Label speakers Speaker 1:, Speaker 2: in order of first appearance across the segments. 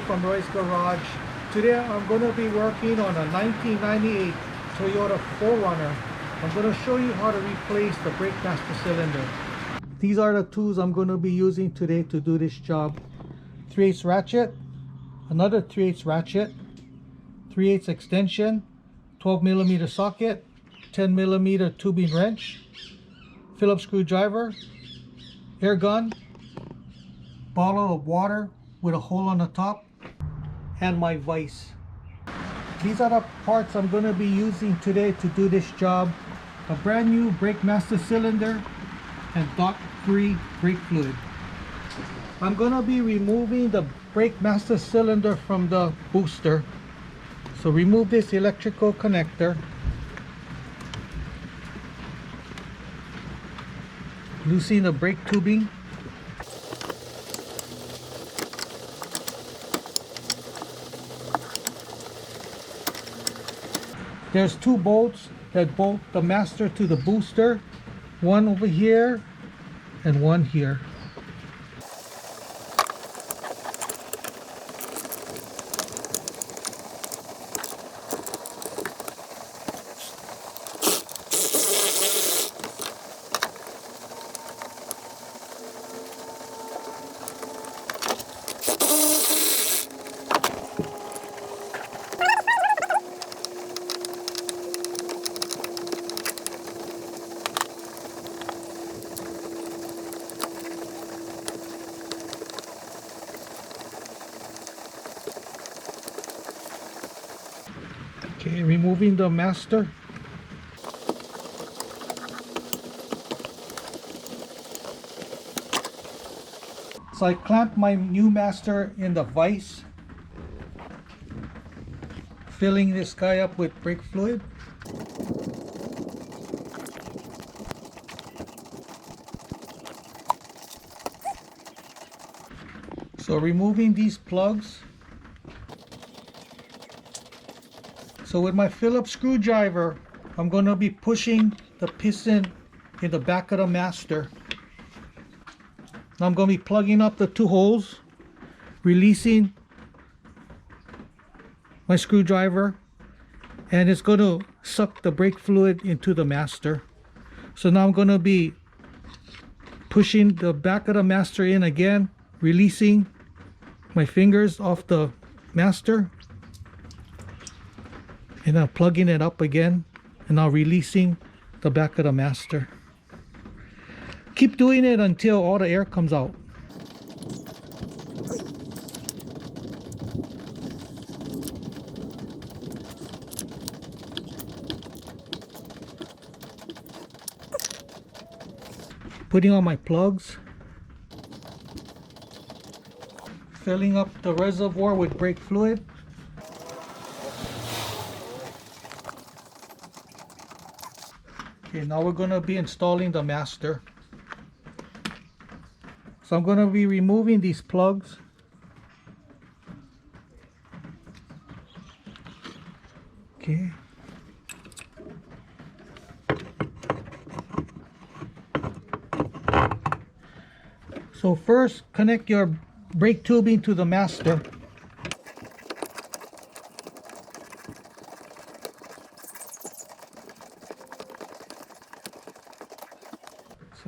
Speaker 1: from Roy's Garage. Today I'm going to be working on a 1998 Toyota 4Runner. I'm going to show you how to replace the brake master cylinder. These are the tools I'm going to be using today to do this job. 3/8 ratchet, another 3/8 ratchet, 3/8 extension, 12mm socket, 10mm tubing wrench, Phillips screwdriver, air gun, bottle of water with a hole on the top, and my vise. These are the parts I'm going to be using today to do this job. A brand new brake master cylinder and dot-free brake fluid. I'm going to be removing the brake master cylinder from the booster. So remove this electrical connector. Loosen the brake tubing. There's two bolts that bolt the master to the booster. One over here and one here. Okay, removing the master. So I clamped my new master in the vise, filling this guy up with brake fluid. So removing these plugs. So with my Phillips screwdriver, I'm going to be pushing the piston in the back of the master. Now I'm going to be plugging up the two holes, releasing my screwdriver, and it's going to suck the brake fluid into the master. So now I'm going to be pushing the back of the master in again, releasing my fingers off the master. And now plugging it up again, and now releasing the back of the master. Keep doing it until all the air comes out. Putting on my plugs. Filling up the reservoir with brake fluid. Okay, now we're going to be installing the master. So I'm going to be removing these plugs. Okay. So first, connect your brake tubing to the master.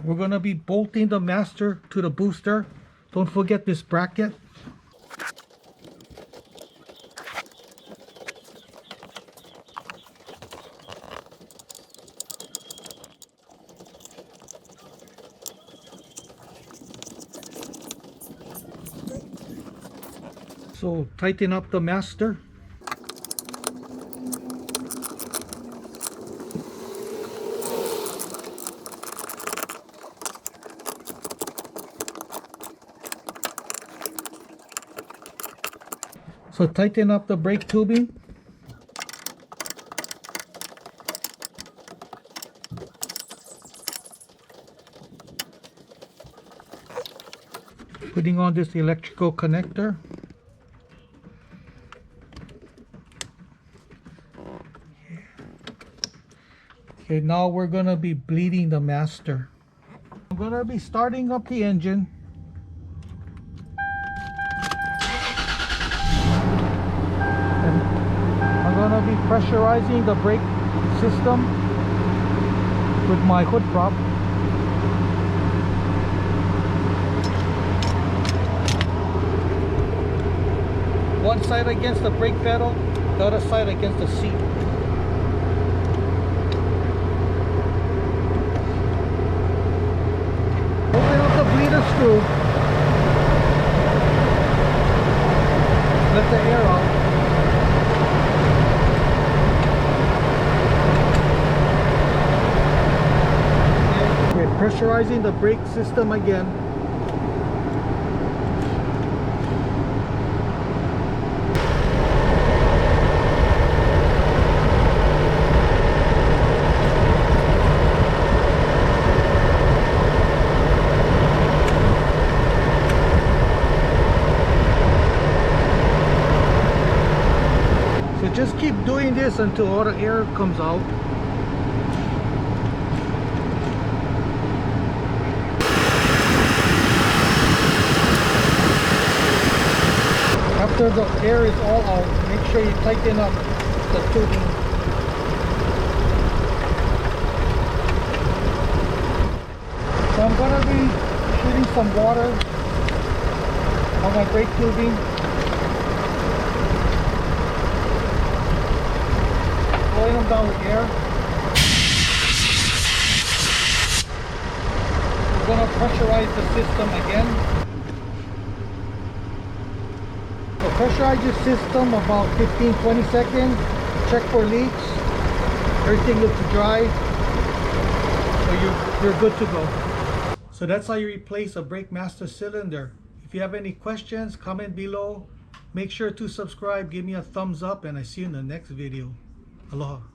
Speaker 1: We're going to be bolting the master to the booster. Don't forget this bracket. So tighten up the master. So tighten up the brake tubing. Putting on this electrical connector. Okay, now we're going to be bleeding the master. I'm going to be starting up the engine. gonna be pressurizing the brake system with my hood prop. One side against the brake pedal, the other side against the seat. Open up the bleeder screw. Let the air out. Okay, pressurizing the brake system again. So just keep doing this until all the air comes out. After the air is all out, make sure you tighten up the tubing. So I'm going to be shooting some water on my brake tubing. Blowing them down with air. We're going to pressurize the system again. So pressurize your system about 15-20 seconds. Check for leaks. Everything looks dry. So you're good to go. So that's how you replace a brake master cylinder. If you have any questions, comment below. Make sure to subscribe, give me a thumbs up, and I see you in the next video. Aloha.